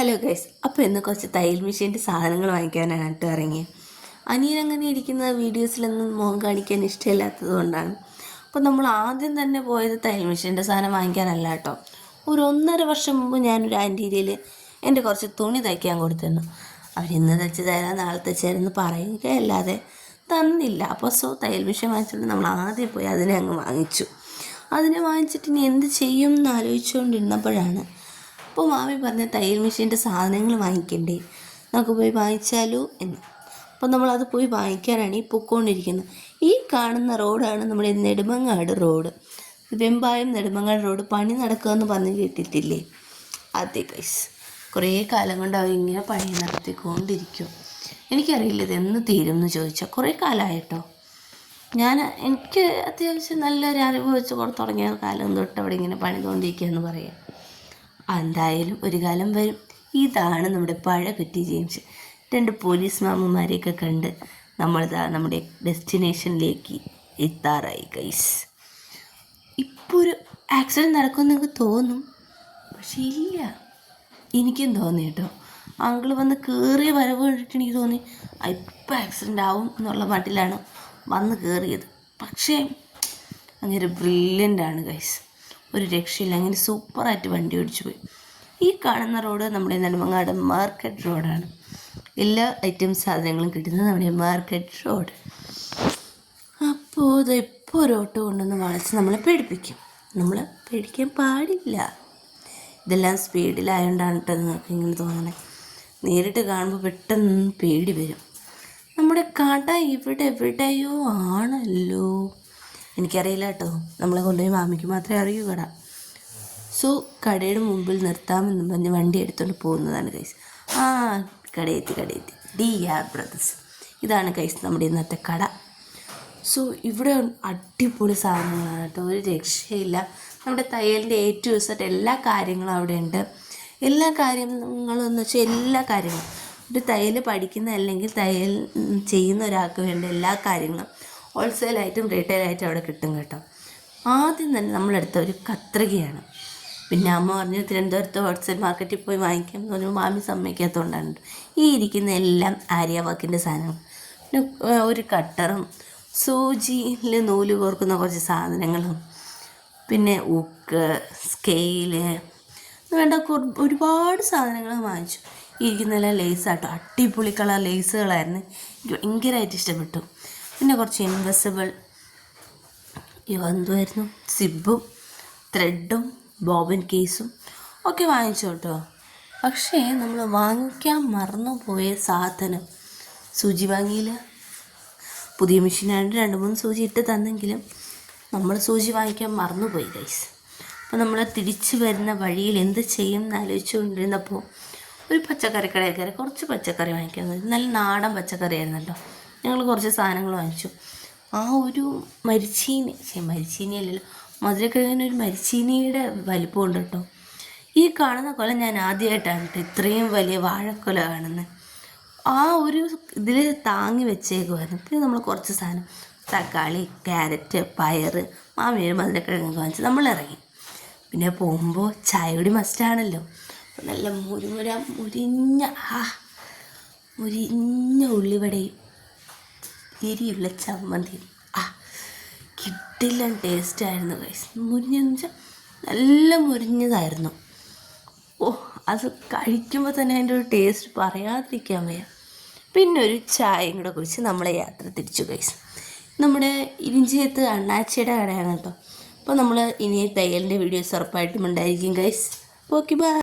Hello guys, അപ്പോൾ ഇന്ന് കുറച്ച് തയ്യൽ മെഷീൻ്റെ സാധനങ്ങൾ വാങ്ങിക്കാനാണ് കേട്ടോ ഇറങ്ങിയത്. അനിയനങ്ങനെ ഇരിക്കുന്ന വീഡിയോസിലൊന്നും മുഖം കാണിക്കാൻ ഇഷ്ടമില്ലാത്തത് കൊണ്ടാണ്. അപ്പോൾ നമ്മൾ ആദ്യം തന്നെ പോയത് തയ്യൽ മെഷീൻ്റെ സാധനം വാങ്ങിക്കാനല്ല കേട്ടോ. ഒരു 1.5 വർഷം മുമ്പ് ഞാനൊരു ആൻറ്റീരിയയിൽ എൻ്റെ കുറച്ച് തുണി തയ്ക്കാൻ കൊടുത്തിരുന്നു. അവരിന്ന് തയ്ച്ച് തരാം, നാളെ തയ്ച്ച് തരുമെന്ന് പറയുകയല്ലാതെ തന്നില്ല. അപ്പോൾ തയ്യൽ മെഷീൻ വാങ്ങിച്ചുകൊണ്ട് നമ്മൾ ആദ്യം പോയി അതിനെ അങ്ങ് വാങ്ങിച്ചു. അതിനെ വാങ്ങിച്ചിട്ട് ഇനി എന്ത് ചെയ്യും എന്ന് ആലോചിച്ചുകൊണ്ടിരുന്നപ്പോഴാണ് അപ്പോൾ മാമി പറഞ്ഞ തയ്യൽ മെഷീൻ്റെ സാധനങ്ങൾ വാങ്ങിക്കണ്ടേ, നമുക്ക് പോയി വാങ്ങിച്ചാലോ എന്ന്. അപ്പോൾ നമ്മളത് പോയി വാങ്ങിക്കാനാണ് ഈ പൊയ്ക്കൊണ്ടിരിക്കുന്നത്. ഈ കാണുന്ന റോഡാണ് നമ്മുടെ നെടുമങ്ങാട് റോഡ്. വെമ്പായം നെടുമങ്ങാട് റോഡ് പണി നടക്കുകയെന്ന് പറഞ്ഞ് കേട്ടിട്ടില്ലേ? അതെ ഗൈസ്, കുറേ കാലം കൊണ്ട് അവരിങ്ങനെ പണി നടത്തിക്കൊണ്ടിരിക്കും. എനിക്കറിയില്ല ഇതെന്ന് തീരും എന്ന് ചോദിച്ചാൽ. കുറേ കാലമായിട്ടോ. എനിക്ക് അത്യാവശ്യം നല്ലൊരു അറിവ് വെച്ച് തുടങ്ങിയ കാലം തൊട്ട് അവിടെ ഇങ്ങനെ പണിതുകൊണ്ടിരിക്കുക എന്ന് പറയാം. എന്തായാലും ഒരു കാലം വരും. ഇതാണ് നമ്മുടെ പഴകുറ്റി ജെയിംസ്. 2 പോലീസ് മാമന്മാരെയൊക്കെ കണ്ട് നമ്മളിതാ നമ്മുടെ ഡെസ്റ്റിനേഷനിലേക്ക് എത്താറായി ഗൈസ്. ഇപ്പോൾ ഒരു ആക്സിഡൻറ്റ് നടക്കുമെന്ന് നിങ്ങൾക്ക് തോന്നും, പക്ഷേ ഇല്ല, എനിക്കും തോന്നി കേട്ടോ. അങ്കിൾ വന്ന് കയറിയ വരവ് കണ്ടിട്ട് എനിക്ക് തോന്നി ഇപ്പോൾ ആക്സിഡൻ്റ് ആവും എന്നുള്ള മട്ടിലാണ് വന്ന് കയറിയത്. പക്ഷേ അങ്ങനെ ബ്രില്യൻ്റാണ് ഗൈസ്, ഒരു രക്ഷയില്ല. അങ്ങനെ സൂപ്പറായിട്ട് വണ്ടി ഓടിച്ചു പോയി. ഈ കാണുന്ന റോഡ് നമ്മുടെ നെടുമങ്ങാട് മാർക്കറ്റ് റോഡാണ്. എല്ലാ ഐറ്റം സാധനങ്ങളും കിട്ടുന്നത് നമ്മുടെ മാർക്കറ്റ് റോഡ്. അപ്പോൾ ഇപ്പോൾ ഒരു ഓട്ടോ കൊണ്ടൊന്ന് വളച്ച് നമ്മളെ പേടിപ്പിക്കും. നമ്മൾ പേടിക്കാൻ പാടില്ല. ഇതെല്ലാം സ്പീഡിലായതുകൊണ്ടാണ് കേട്ടോ നിങ്ങൾക്ക് ഇങ്ങനെ തോന്നണേ. നേരിട്ട് കാണുമ്പോൾ പെട്ടെന്ന് പേടി വരും. നമ്മുടെ കട ഇവിടെ എവിടെയോ ആണല്ലോ, എനിക്കറിയില്ല കേട്ടോ. നമ്മളെ കൊണ്ടുപോയി മാമിക്ക് മാത്രമേ അറിയൂ കട. കടയുടെ മുമ്പിൽ നിർത്താമെന്ന് പറഞ്ഞ് വണ്ടി എടുത്തുകൊണ്ട് പോകുന്നതാണ് ഗൈസ്. കടയെത്തി DR brothers. ഇതാണ് ഗൈസ് നമ്മുടെ ഇന്നത്തെ കട. ഇവിടെ അടിപൊളി സാധനങ്ങളാണ് കേട്ടോ, ഒരു രക്ഷയില്ല. നമ്മുടെ തയ്യലിൻ്റെ A to Z എല്ലാ കാര്യങ്ങളും അവിടെ ഉണ്ട്. എല്ലാ കാര്യങ്ങളെന്ന് വെച്ചാൽ എല്ലാ കാര്യങ്ങളും ഒരു തയ്യൽ പഠിക്കുന്ന അല്ലെങ്കിൽ തയ്യൽ ചെയ്യുന്ന ഒരാൾക്ക് വേണ്ട എല്ലാ കാര്യങ്ങളും ഹോൾസെയിലായിട്ടും റീറ്റെയിലായിട്ടും അവിടെ കിട്ടും കേട്ടോ. ആദ്യം തന്നെ നമ്മളെടുത്ത ഒരു കത്രികയാണ്. പിന്നെ അമ്മ പറഞ്ഞു തിരുവനന്തപുരത്ത് ഹോൾസെയിൽ മാർക്കറ്റിൽ പോയി വാങ്ങിക്കാം എന്ന് പറഞ്ഞു. മാമി സമ്മതിക്കാത്തതുകൊണ്ടാണ്. ഈ ഇരിക്കുന്ന എല്ലാം ആര്യ വർക്കിൻ്റെ സാധനങ്ങൾ. പിന്നെ ഒരു കട്ടറും സൂചിയിൽ നൂല് കോർക്കുന്ന കുറച്ച് സാധനങ്ങളും, പിന്നെ ഉക്ക്, സ്കെയില്, വേണ്ട ഒരുപാട് സാധനങ്ങൾ വാങ്ങിച്ചു. ഈ ഇരിക്കുന്നെല്ലാം ലേസാട്ടോ, അടിപൊളി കളർ ലേസുകളായിരുന്നു. എനിക്ക് ഭയങ്കരമായിട്ട് ഇഷ്ടപ്പെട്ടു. പിന്നെ കുറച്ച് ഇൻവെസിബിൾ എന്തുമായിരുന്നു, സിബും ത്രെഡും ബോബിൻ കേസും ഒക്കെ വാങ്ങിച്ചു കേട്ടോ. പക്ഷേ നമ്മൾ വാങ്ങിക്കാൻ മറന്നുപോയ സാധനം സൂചി വാങ്ങിയില്ല. പുതിയ മെഷീനായിട്ട് 2-3 സൂചി ഇട്ട് തന്നെങ്കിലും നമ്മൾ സൂചി വാങ്ങിക്കാൻ മറന്നുപോയി ഗൈസ്. അപ്പോൾ നമ്മൾ തിരിച്ചു വരുന്ന വഴിയിൽ എന്ത് ചെയ്യും എന്ന് ആലോചിച്ചുകൊണ്ടിരുന്നപ്പോൾ ഒരു പച്ചക്കറിക്കടയിൽ കയറി കുറച്ച് പച്ചക്കറി വാങ്ങിക്കാൻ. നല്ല നാടൻ പച്ചക്കറിയായിരുന്നു കേട്ടോ. ഞങ്ങൾ കുറച്ച് സാധനങ്ങൾ വാങ്ങിച്ചു. ഒരു മരിച്ചീനി അല്ലല്ലോ, മധുരക്കിഴങ്ങിനൊരു മരിച്ചീനിയുടെ വലിപ്പമുണ്ട് കേട്ടോ. ഈ കാണുന്ന കൊല ഞാൻ ആദ്യമായിട്ടാണ് കേട്ടോ ഇത്രയും വലിയ വാഴക്കൊല കാണുന്നത്. ഒരു ഇതിൽ താങ്ങി വെച്ചേക്കുമായിരുന്നു. പിന്നെ നമ്മൾ കുറച്ച് സാധനം തക്കാളി, ക്യാരറ്റ്, പയർ, മാമിയൊരു മധുരക്കിഴങ്ങ് വാങ്ങിച്ച് നമ്മൾ ഇറങ്ങി. പിന്നെ പോകുമ്പോൾ ചായ കൂടി മസ്റ്റാണല്ലോ. നല്ല മുരിഞ്ഞ ഉള്ളിവടയും എരിയുള്ള ചമ്മന്തിയും കിട്ടില്ല ടേസ്റ്റായിരുന്നു ഗൈസ്. മുരിഞ്ഞെന്ന് വെച്ചാൽ നല്ല മുരിഞ്ഞതായിരുന്നു. അത് കഴിക്കുമ്പോൾ തന്നെ അതിൻ്റെ ഒരു ടേസ്റ്റ് പറയാതിരിക്കാൻ വയ്യ. പിന്നെ ഒരു ചായയും കൂടെ കുടിച്ച് നമ്മളെ യാത്ര തിരിച്ചു ഗൈസ്. നമ്മുടെ ഇരിഞ്ചിയത്ത് അണ്ണാച്ചിയുടെ കടയാണ് കേട്ടോ. അപ്പോൾ നമ്മൾ ഇനി തയ്യലിൻ്റെ വീഡിയോസ് ഉറപ്പായിട്ടും ഉണ്ടായിരിക്കും ഗൈസ്. Okay, by.